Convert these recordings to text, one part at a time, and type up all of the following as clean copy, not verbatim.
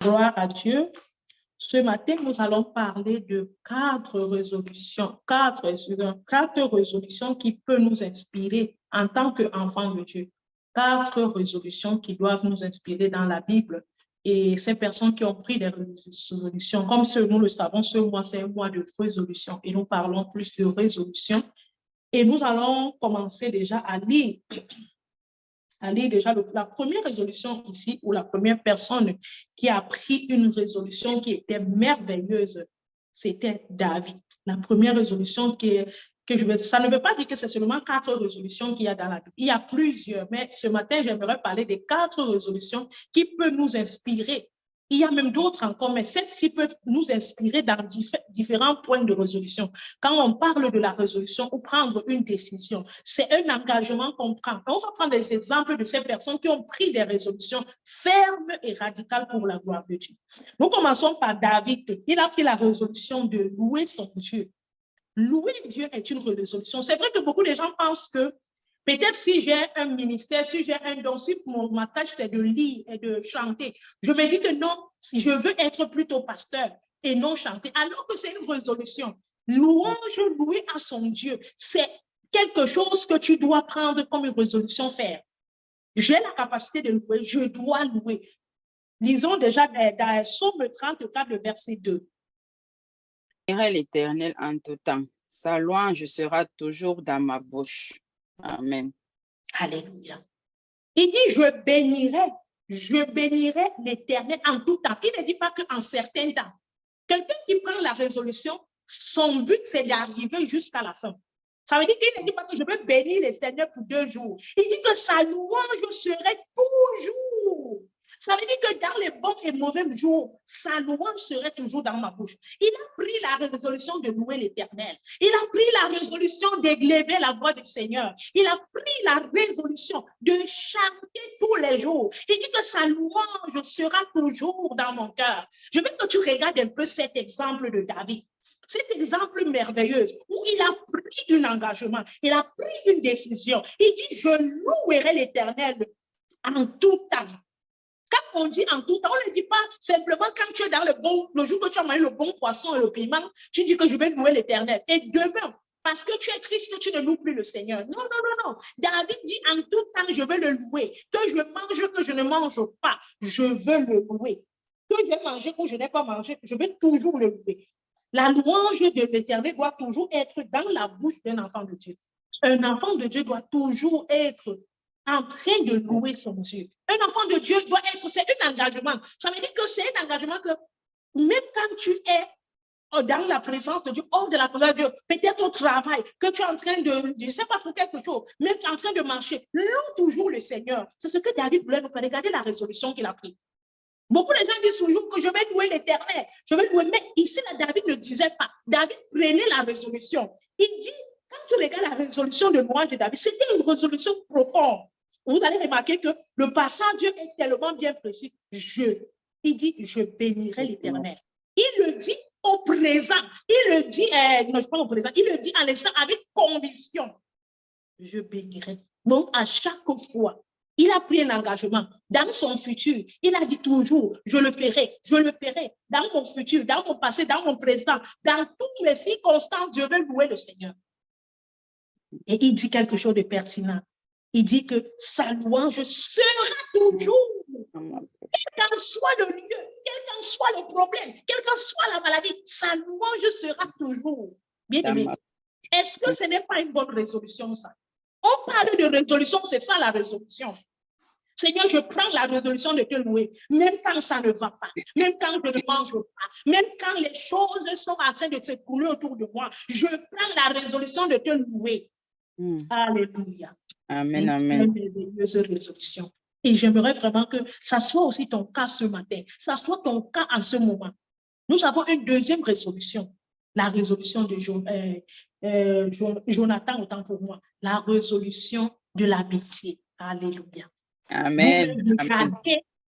Gloire à Dieu. Ce matin, nous allons parler de quatre résolutions qui peuvent nous inspirer en tant qu'enfants de Dieu. Quatre résolutions qui doivent nous inspirer dans la Bible. Et ces personnes qui ont pris des résolutions, comme nous le savons, ce mois, c'est un mois de résolution. Et nous parlons plus de résolutions. Et nous allons commencer déjà à lire déjà la première résolution ici, ou la première personne qui a pris une résolution qui était merveilleuse, c'était David. La première résolution ça ne veut pas dire que c'est seulement 4 résolutions qu'il y a dans la Bible. Il y a plusieurs, mais ce matin, j'aimerais parler des 4 résolutions qui peuvent nous inspirer. Il y a même d'autres encore, mais celles-ci peuvent nous inspirer dans différents points de résolution. Quand on parle de la résolution ou prendre une décision, c'est un engagement qu'on prend. On va prendre des exemples de ces personnes qui ont pris des résolutions fermes et radicales pour la gloire de Dieu. Nous commençons par David. Il a pris la résolution de louer son Dieu. Louer Dieu est une résolution. C'est vrai que beaucoup de gens pensent que peut-être si j'ai un ministère, si j'ai un don, si ma tâche c'est de lire et de chanter, je me dis que non, si je veux être plutôt pasteur et non chanter, alors que c'est une résolution. Louange, louer à son Dieu, c'est quelque chose que tu dois prendre comme une résolution faire. J'ai la capacité de louer, je dois louer. Lisons déjà dans Psaume 34, le verset 2. L'Éternel en tout temps. Sa louange sera toujours dans ma bouche. Amen. Alléluia. Il dit, je bénirai l'Éternel en tout temps. Il ne dit pas qu'en certains temps. Quelqu'un qui prend la résolution, son but, c'est d'arriver jusqu'à la fin. Ça veut dire qu'il ne dit pas que je veux bénir l'Éternel pour 2 jours. Il dit que sa louange serait toujours. Ça veut dire que dans les bons et mauvais jours, sa louange serait toujours dans ma bouche. Il a pris la résolution de louer l'Éternel. Il a pris la résolution d'élever la voix du Seigneur. Il a pris la résolution de chanter tous les jours. Il dit que sa louange sera toujours dans mon cœur. Je veux que tu regardes un peu cet exemple de David. Cet exemple merveilleux où il a pris un engagement, il a pris une décision. Il dit, je louerai l'Éternel en tout temps. Quand on dit en tout temps, on ne dit pas simplement quand tu es dans le jour que tu as mangé le bon poisson et le piment, tu dis que je vais louer l'Éternel. Et demain, parce que tu es triste, tu ne loues plus le Seigneur. Non, non, non, non. David dit en tout temps, je vais le louer. Que je mange, que je ne mange pas, je veux le louer. Que j'ai mangé ou je n'ai pas mangé, je vais toujours le louer. La louange de l'Éternel doit toujours être dans la bouche d'un enfant de Dieu. Un enfant de Dieu doit toujours être en train de louer son Dieu. Un enfant de Dieu doit être, c'est un engagement. Ça veut dire que c'est un engagement que même quand tu es dans la présence de Dieu, hors de la présence de Dieu, peut-être au travail, que tu es en train de, je ne sais pas trop quelque chose, même tu es en train de marcher, loue toujours le Seigneur. C'est ce que David voulait nous faire. Regardez la résolution qu'il a prise. Beaucoup de gens disent toujours que je vais louer l'Éternel. Je vais louer, mais ici, David ne disait pas. David prenait la résolution. Il dit, quand tu regardes la résolution de louange de David, c'était une résolution profonde. Vous allez remarquer que le passage est tellement bien précis. Il dit, je bénirai l'Éternel. Il le dit au présent. Il le dit, non, pas au présent. Il le dit en laissant avec conviction. Je bénirai. Donc, à chaque fois, il a pris un engagement dans son futur. Il a dit toujours, je le ferai, je le ferai. Dans mon futur, dans mon passé, dans mon présent, dans toutes les circonstances, je vais louer le Seigneur. Et il dit quelque chose de pertinent. Il dit que sa louange sera toujours. Quel qu'en soit le lieu, quel qu'en soit le problème, quelle qu'en soit la maladie, sa louange sera toujours. Bien aimé, est-ce que ce n'est pas une bonne résolution, ça? On parle de résolution, c'est ça la résolution. Seigneur, je prends la résolution de te louer, même quand ça ne va pas, même quand je ne mange pas, même quand les choses sont en train de se couler autour de moi, je prends la résolution de te louer. Alléluia. Amen, amen. Une merveilleuse résolution. Et j'aimerais vraiment que ça soit aussi ton cas ce matin, ça soit ton cas en ce moment. Nous avons une deuxième résolution, la résolution de Jonathan, autant pour moi, la résolution de l'amitié. Alléluia. Amen.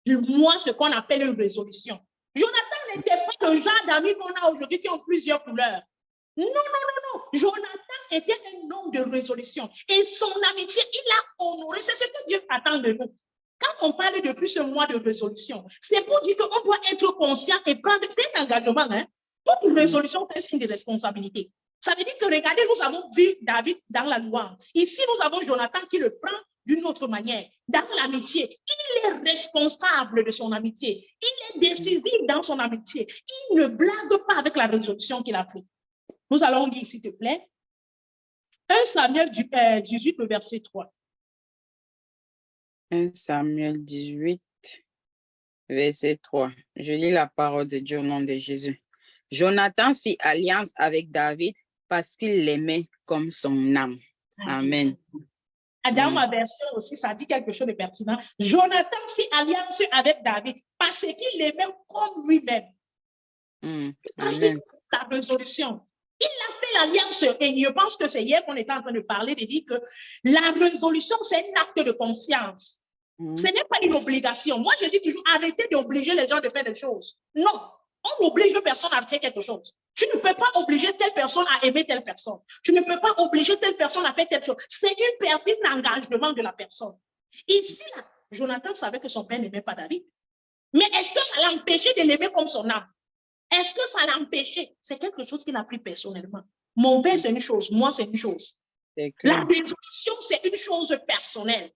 Moi, ce qu'on appelle une résolution. Jonathan n'était pas le genre d'amis qu'on a aujourd'hui qui ont plusieurs couleurs. Non, non, non, non. Jonathan était un homme de résolution. Et son amitié, il a honoré. C'est ce que Dieu attend de nous. Quand on parle depuis ce mois de résolution, c'est pour dire qu'on doit être conscient et prendre cet engagement. Hein? Toute résolution est un signe de responsabilité. Ça veut dire que, regardez, nous avons vu David dans la louange. Ici, nous avons Jonathan qui le prend d'une autre manière. Dans l'amitié, il est responsable de son amitié. Il est décisif dans son amitié. Il ne blague pas avec la résolution qu'il a prise. Nous allons lire, s'il te plaît, 1 Samuel 18, le verset 3. 1 Samuel 18, verset 3. Je lis la parole de Dieu au nom de Jésus. Jonathan fit alliance avec David parce qu'il l'aimait comme son âme. Amen. Dans ma version aussi, ça dit quelque chose de pertinent. Jonathan fit alliance avec David parce qu'il l'aimait comme lui-même. Amen. Ta résolution. Il a fait l'alliance et je pense que c'est hier qu'on était en train de parler, de dire que la résolution, c'est un acte de conscience. Ce n'est pas une obligation. Moi, je dis toujours, arrêtez d'obliger les gens de faire des choses. Non, on n'oblige personne à faire quelque chose. Tu ne peux pas obliger telle personne à aimer telle personne. Tu ne peux pas obliger telle personne à faire telle chose. C'est un engagement de la personne. Ici, là, Jonathan savait que son père n'aimait pas David. Mais est-ce que ça l'empêchait de l'aimer comme son âme? Est-ce que ça l'empêchait? C'est quelque chose qu'il a pris personnellement. Mon père, c'est une chose. Moi, c'est une chose. La résolution, c'est une chose personnelle.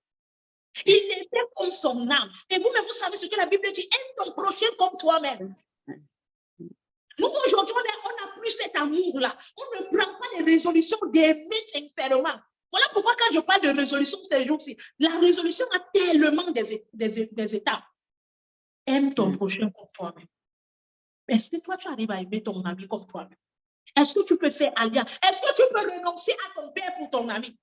Il l'aimait comme son âme. Et vous-même, vous savez ce que la Bible dit. Aime ton prochain comme toi-même. Nous, aujourd'hui, on n'a plus cet amour-là. On ne prend pas les résolutions d'aimer sincèrement. Voilà pourquoi quand je parle de résolution ces jours-ci, la résolution a tellement des étapes. Aime ton prochain comme toi-même. Est-ce que toi, tu arrives à aimer ton ami comme toi-même? Est-ce que tu peux faire alliance? Est-ce que tu peux renoncer à ton père pour ton ami?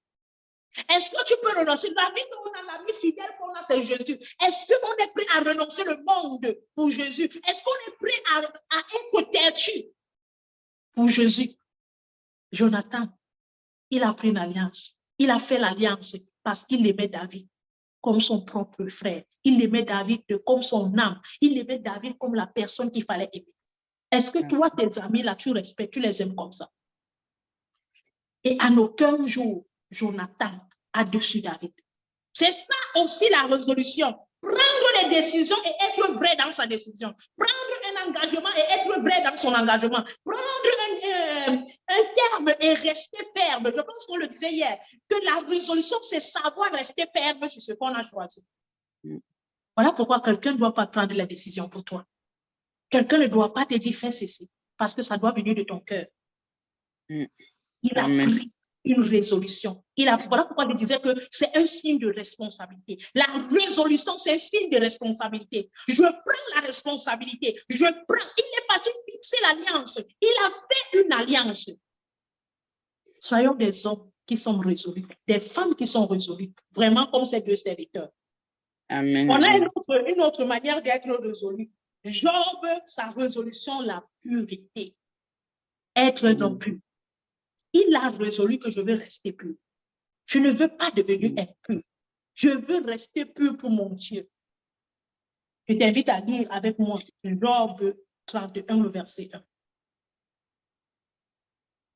Est-ce que tu peux renoncer? L'ami qu'on a, l'ami fidèle qu'on a, c'est Jésus. Est-ce qu'on est prêt à renoncer le monde pour Jésus? Est-ce qu'on est prêt à être têtu pour Jésus? Jonathan, il a pris une alliance. Il a fait l'alliance parce qu'il aimait David comme son propre frère. Il aimait David comme son âme. Il aimait David comme la personne qu'il fallait aimer. Est-ce que toi, tes amis, là, tu respectes, tu les aimes comme ça? Et en aucun jour, Jonathan a dessus David. C'est ça aussi la résolution. Prendre les décisions et être vrai dans sa décision. Prendre un engagement et être vrai dans son engagement. Prendre un terme et rester ferme. Je pense qu'on le disait hier, que la résolution, c'est savoir rester ferme sur ce qu'on a choisi. Voilà pourquoi quelqu'un ne doit pas prendre la décision pour toi. Quelqu'un ne doit pas te dire fais ceci, parce que ça doit venir de ton cœur. Il a pris une résolution. Voilà pourquoi je disais que c'est un signe de responsabilité. La résolution, c'est un signe de responsabilité. Je prends la responsabilité. Il est parti fixer l'alliance. Il a fait une alliance. Soyons des hommes qui sont résolus, des femmes qui sont résolues, vraiment comme ces deux serviteurs. Amen. On a une autre manière d'être résolu. Job, sa résolution, la pureté. Être non pur. Il a résolu que je veux rester pur. Je ne veux pas devenir impur. Je veux rester pur pour mon Dieu. Je t'invite à lire avec moi Job 31, le verset 1.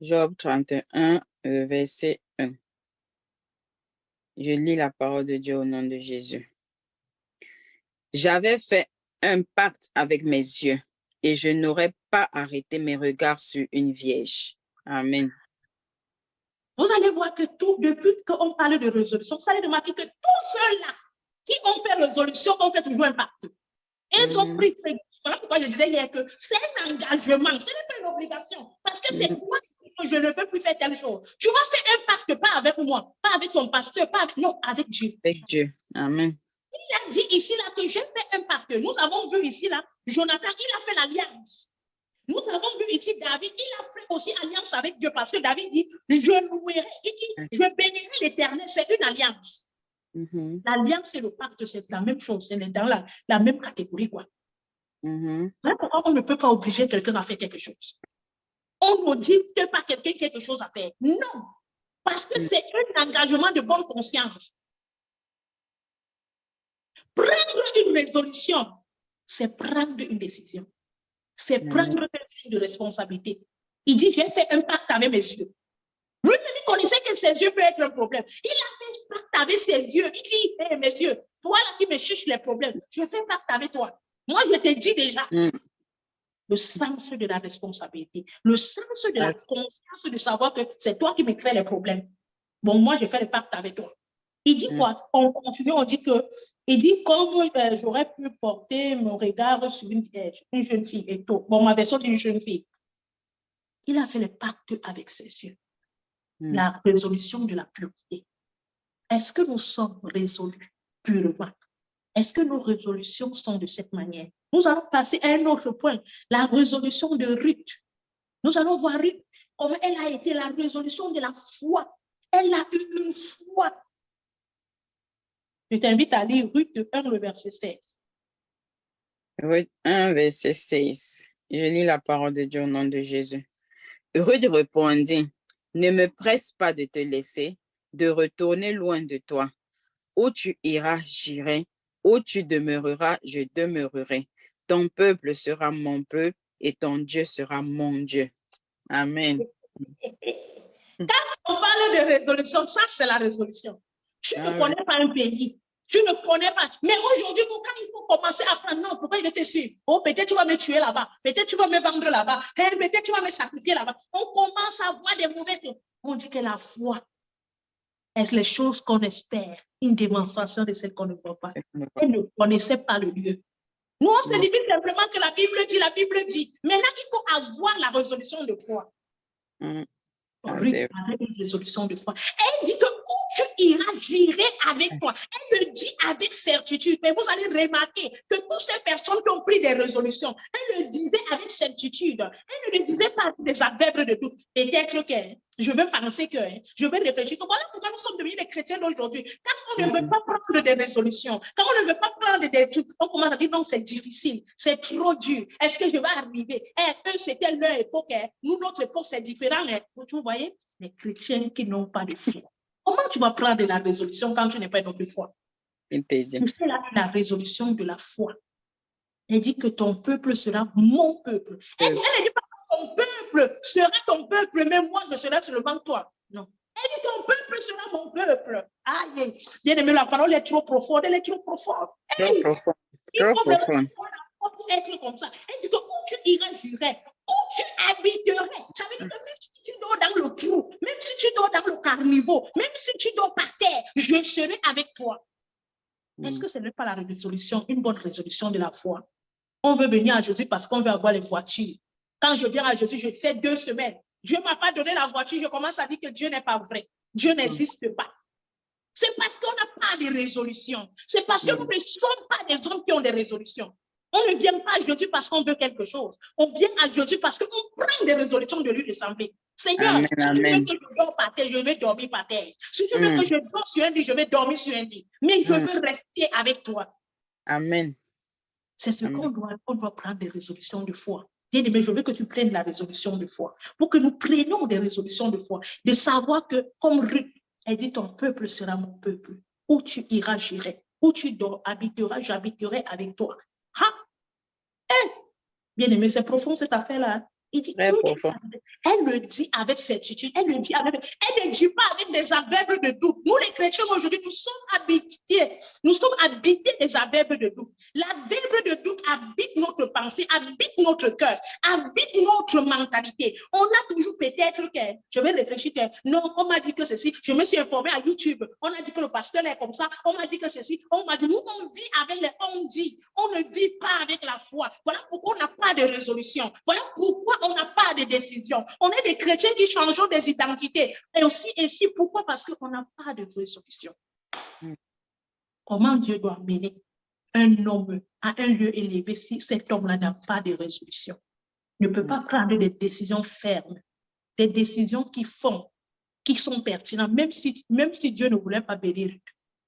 Job 31, verset 1. Je lis la parole de Dieu au nom de Jésus. J'avais fait un pacte avec mes yeux et je n'aurais pas arrêté mes regards sur une vierge. Amen. Vous allez voir que depuis qu'on parle de résolution, vous allez remarquer que tous ceux-là qui ont fait résolution ont fait toujours un pacte. Ils ont pris. Voilà pourquoi je disais hier que c'est un engagement, ce n'est pas une obligation. Parce que c'est toi qui dis que je ne veux plus faire telle chose. Tu vas faire un pacte, pas avec moi, pas avec ton pasteur, non, avec Dieu. Avec Dieu. Amen. Il a dit ici là que j'ai fait un pacte. Nous avons vu ici là, Jonathan, il a fait l'alliance. Nous avons vu ici David, il a fait aussi alliance avec Dieu parce que David dit, je louerai, il dit, je bénirai l'Éternel, c'est une alliance. L'alliance et le pacte, c'est la même chose, c'est dans la même catégorie, quoi. Voilà pourquoi on ne peut pas obliger quelqu'un à faire quelque chose. On ne dit pas quelqu'un quelque chose à faire. Non, parce que c'est un engagement de bonne conscience. Prendre une résolution, c'est prendre une décision. C'est prendre un signe de responsabilité. Il dit, j'ai fait un pacte avec mes yeux. Lui, il connaissait que ses yeux peuvent être un problème. Il a fait un pacte avec ses yeux. Il dit, hey, messieurs, Toi là qui me cherches les problèmes, je fais pacte avec toi. Moi, je te dis déjà. Le sens de la responsabilité, le sens de la conscience de savoir que c'est toi qui me crée les problèmes. Bon, moi, je fais le pacte avec toi. Il dit quoi? On continue, on dit que, il dit comme j'aurais pu porter mon regard sur une jeune fille et tout. Bon, ma version d'une jeune fille. Il a fait le pacte avec ses yeux. La résolution de la pureté. Est-ce que nous sommes résolus purement? Est-ce que nos résolutions sont de cette manière? Nous allons passer à un autre point, la résolution de Ruth. Nous allons voir Ruth, comment elle a été la résolution de la foi. Elle a eu une foi. Je t'invite à lire Ruth 1, le verset 16. Ruth 1, verset 16. Je lis la parole de Dieu au nom de Jésus. Ruth répondit, ne me presse pas de te laisser, de retourner loin de toi. Où tu iras, j'irai. Où tu demeureras, je demeurerai. Ton peuple sera mon peuple et ton Dieu sera mon Dieu. Amen. Quand on parle de résolution, ça c'est la résolution. Tu ne connais pas un pays. Tu ne connais pas. Mais aujourd'hui, quand il faut commencer à prendre, non, pourquoi il veut te suivre? Oh, peut-être tu vas me tuer là-bas. Peut-être tu vas me vendre là-bas. Peut-être tu vas me sacrifier là-bas. On commence à voir des mauvaises choses. On dit que la foi est les choses qu'on espère, une démonstration de celles qu'on ne voit pas. Elle ne connaissait pas le lieu. Nous, on se dit simplement que la Bible dit. Maintenant, il faut avoir la résolution de foi. Ruth avait une résolution de foi. Elle dit que où tu iras, j'irai avec toi. Elle le dit avec certitude. Mais vous allez remarquer que toutes ces personnes qui ont pris des résolutions, elle le disait avec certitude. Elle ne le disait pas avec des adverbes de doute. Peut-être que je veux penser que, je veux réfléchir. Donc voilà pourquoi nous sommes devenus des chrétiens d'aujourd'hui. Quand on ne veut pas prendre des résolutions, quand on ne veut pas prendre des trucs, on commence à dire non, c'est difficile, c'est trop dur. Est-ce que je vais arriver? Eux, c'était leur époque. Nous, notre époque, c'est différent. Vous voyez, les chrétiens qui n'ont pas de foi. Comment tu vas prendre la résolution quand tu n'es pas de foi? C'est la résolution de la foi. Elle dit que ton peuple sera mon peuple. Elle ne dit pas que ton peuple sera ton peuple, mais moi, je serai seulement toi. Non. Elle dit ton peuple sera mon peuple. Aïe, bien aimé, la parole est trop profonde. Elle est trop profonde. Hey, trop profonde. Il faut vraiment pour être comme ça. Elle dit que où tu iras, j'irai. Où tu habiterais. Ça veut dire que même si tu dors dans le trou, même si tu dors dans le carnivore, même si tu dors par terre, je serai avec toi. Est-ce que ce n'est pas la résolution, une bonne résolution de la foi? On veut venir à Jésus parce qu'on veut avoir les voitures. Quand je viens à Jésus, je sais 2 semaines. Dieu ne m'a pas donné la voiture, je commence à dire que Dieu n'est pas vrai. Dieu n'existe pas. C'est parce qu'on n'a pas de résolution. C'est parce que nous ne sommes pas des hommes qui ont des résolutions. On ne vient pas à Jésus parce qu'on veut quelque chose. On vient à Jésus parce qu'on prend des résolutions de lui ressembler. Seigneur, si tu veux que je dors par terre, je vais dormir par terre. Si tu veux que je dors sur un lit, je vais dormir sur un lit. Mais je veux rester avec toi. Amen. C'est ce qu'on doit prendre des résolutions de foi. Bien-aimé, je veux que tu prennes la résolution de foi. Pour que nous prenions des résolutions de foi. De savoir que, comme Ruth, elle dit, ton peuple sera mon peuple. Où tu iras, j'irai. Où tu habiteras, j'habiterai avec toi. Bien-aimé, c'est profond cette affaire-là. Il dit, elle le dit avec certitude, elle ne dit pas avec des adverbes de doute. Nous, les chrétiens, aujourd'hui, nous sommes habités des adverbes de doute. L'adverbe de doute habite notre pensée, habite notre cœur, habite notre mentalité. On a toujours peut-être que, je vais réfléchir que, non, on m'a dit que ceci, je me suis informée à YouTube, on a dit que le pasteur est comme ça, on m'a dit que ceci, on m'a dit, nous, on vit avec les on dit, on ne vit pas avec la foi. Voilà pourquoi on n'a pas de résolution. Voilà pourquoi on n'a pas de décision. On est des chrétiens qui changeons des identités. Et aussi pourquoi? Parce qu'on n'a pas de résolution. Comment Dieu doit mener un homme à un lieu élevé si cet homme-là n'a pas de résolution? Ne peut pas prendre des décisions fermes, des décisions qui sont pertinentes, même si Dieu ne voulait pas bénir.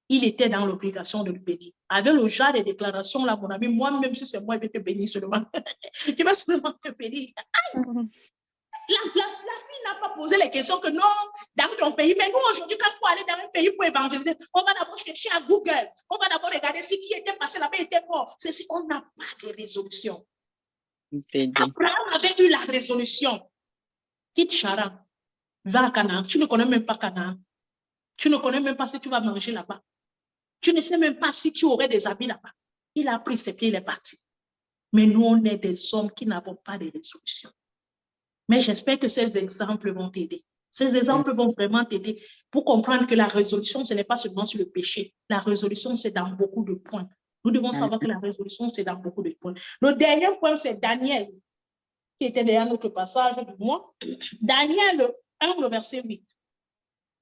Il était dans l'obligation de le bénir. Avec le genre de déclarations, là, mon ami, moi-même, si c'est moi, je vais te bénir seulement. Je vais seulement te bénir. La fille n'a pas posé les questions que non, dans ton pays. Mais nous, aujourd'hui, quand il faut aller dans un pays pour évangéliser, on va d'abord chercher à Google. On va d'abord regarder si qui était passé là-bas était mort. C'est si on n'a pas de résolution. Abraham avait eu la résolution. Quitte Charan, va à Canaan. Tu ne connais même pas Canaan. Tu ne connais même pas si tu vas manger là-bas. Tu ne sais même pas si tu aurais des habits là-bas. Il a pris ses pieds, il est parti. Mais nous, on est des hommes qui n'avons pas de résolution. Mais j'espère que ces exemples vont t'aider. Ces exemples vont vraiment t'aider pour comprendre que la résolution, ce n'est pas seulement sur le péché. La résolution, c'est dans beaucoup de points. Nous devons savoir que la résolution, c'est dans beaucoup de points. Le dernier point, c'est Daniel, qui était derrière notre passage de moi. Daniel 1, le verset 8.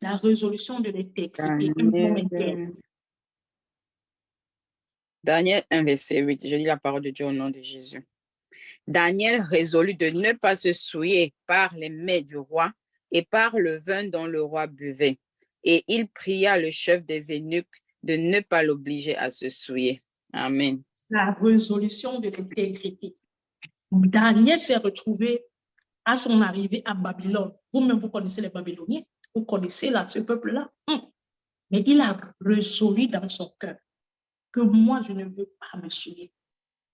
La résolution de l'intégrité. Daniel 1, verset 8. Je lis la parole de Dieu au nom de Jésus. Daniel résolut de ne pas se souiller par les mets du roi et par le vin dont le roi buvait. Et il pria le chef des eunuques de ne pas l'obliger à se souiller. Amen. La résolution de l'intégrité. Daniel s'est retrouvé à son arrivée à Babylone. Vous-même, vous connaissez les Babyloniens. Vous connaissez là, ce peuple-là. Mais il a résolu dans son cœur que moi, je ne veux pas me souiller.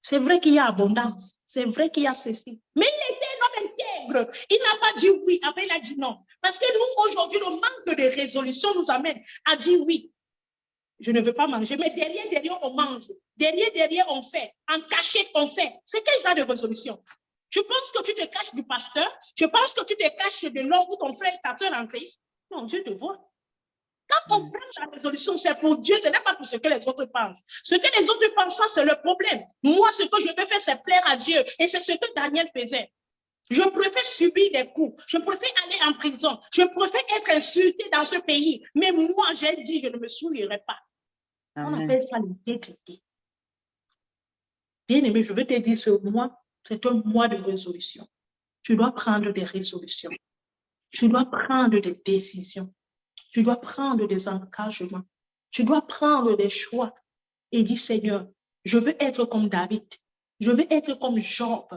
C'est vrai qu'il y a abondance. C'est vrai qu'il y a ceci. Mais il était un homme intègre. Il n'a pas dit oui. Après, il a dit non. Parce que nous, aujourd'hui, le manque de résolution nous amène à dire oui. Je ne veux pas manger. Mais derrière, on mange. Derrière, on fait. En cachette, on fait. C'est quel genre de résolution? Tu penses que tu te caches du pasteur? Tu penses que tu te caches de l'homme ou ton frère, ta soeur en Christ? Non, Dieu te voit. Quand on prend la résolution, c'est pour Dieu, ce n'est pas pour ce que les autres pensent. Ce que les autres pensent, ça, c'est le problème. Moi, ce que je veux faire, c'est plaire à Dieu. Et c'est ce que Daniel faisait. Je préfère subir des coups. Je préfère aller en prison. Je préfère être insulté dans ce pays. Mais moi, j'ai dit, je ne me souillerai pas. On appelle ça l'intégrité. Bien aimé, je veux te dire, ce mois, c'est un mois de résolution. Tu dois prendre des résolutions. Tu dois prendre des décisions. Tu dois prendre des engagements. Tu dois prendre des choix et dire, Seigneur, je veux être comme David. Je veux être comme Job.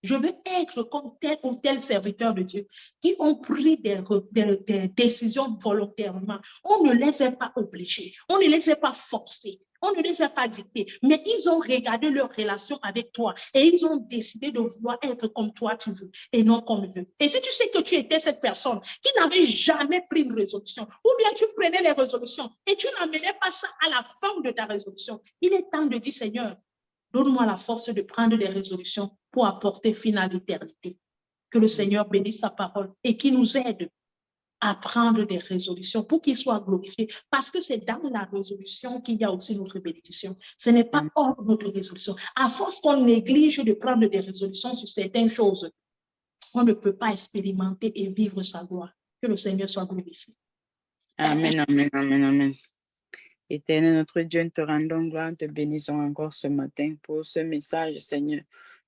Je veux être comme tel ou tel serviteur de Dieu qui ont pris des décisions volontairement. On ne les a pas obligés. On ne les a pas forcés. On ne les a pas dictés, mais ils ont regardé leur relation avec toi et ils ont décidé de vouloir être comme toi tu veux et non comme eux. Et si tu sais que tu étais cette personne qui n'avait jamais pris une résolution, ou bien tu prenais les résolutions et tu n'amenais pas ça à la fin de ta résolution, il est temps de dire, Seigneur, donne-moi la force de prendre des résolutions pour apporter fin à l'éternité. Que le Seigneur bénisse sa parole et qu'il nous aide à prendre des résolutions pour qu'il soit glorifié. Parce que c'est dans la résolution qu'il y a aussi notre bénédiction. Ce n'est pas hors notre résolution. À force qu'on néglige de prendre des résolutions sur certaines choses, on ne peut pas expérimenter et vivre sa gloire. Que le Seigneur soit glorifié. Amen, amen, amen, amen. Éternel notre Dieu, nous te rendons gloire, te bénissons encore ce matin pour ce message, Seigneur.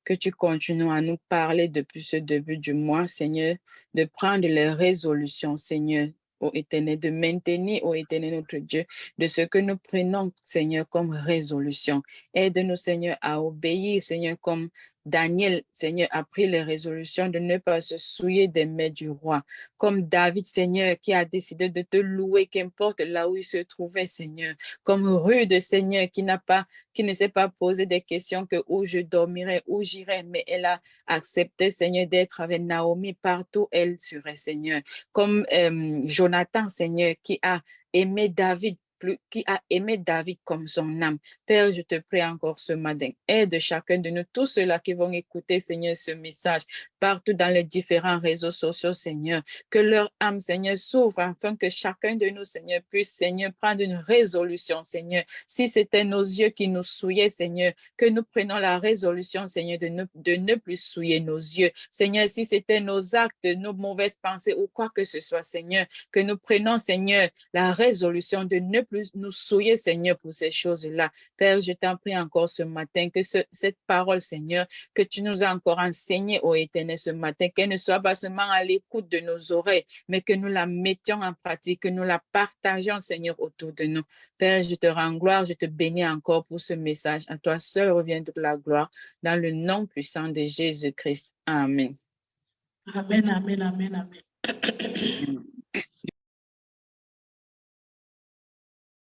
Que tu continues à nous parler depuis ce début du mois, Seigneur, de prendre les résolutions, Seigneur, ô Éternel, de maintenir, ô Éternel notre Dieu, de ce que nous prenons, Seigneur, comme résolution. Aide-nous, Seigneur, à obéir, Seigneur, comme Daniel, Seigneur, a pris les résolutions de ne pas se souiller des mains du roi. Comme David, Seigneur, qui a décidé de te louer, qu'importe là où il se trouvait, Seigneur. Comme Ruth, Seigneur, qui ne s'est pas posé des questions que où je dormirai, où j'irai, mais elle a accepté, Seigneur, d'être avec Naomi partout elle serait, Seigneur. Comme Jonathan, Seigneur, qui a aimé David comme son âme. Père, je te prie encore ce matin, aide chacun de nous, tous ceux-là qui vont écouter, Seigneur, ce message, partout dans les différents réseaux sociaux, Seigneur, que leur âme, Seigneur, s'ouvre afin que chacun de nous, Seigneur, puisse, Seigneur, prendre une résolution, Seigneur. Si c'était nos yeux qui nous souillaient, Seigneur, que nous prenons la résolution, Seigneur, de ne plus souiller nos yeux. Seigneur, si c'était nos actes, nos mauvaises pensées ou quoi que ce soit, Seigneur, que nous prenons, Seigneur, la résolution de ne plus nous souiller, Seigneur, pour ces choses-là. Père, je t'en prie encore ce matin que cette parole, Seigneur, que tu nous as encore enseignée, ô Éternel, ce matin, qu'elle ne soit pas seulement à l'écoute de nos oreilles, mais que nous la mettions en pratique, que nous la partageons, Seigneur, autour de nous. Père, je te rends gloire, je te bénis encore pour ce message. À toi seul revient toute la gloire, dans le nom puissant de Jésus-Christ. Amen. Amen, amen, amen, amen.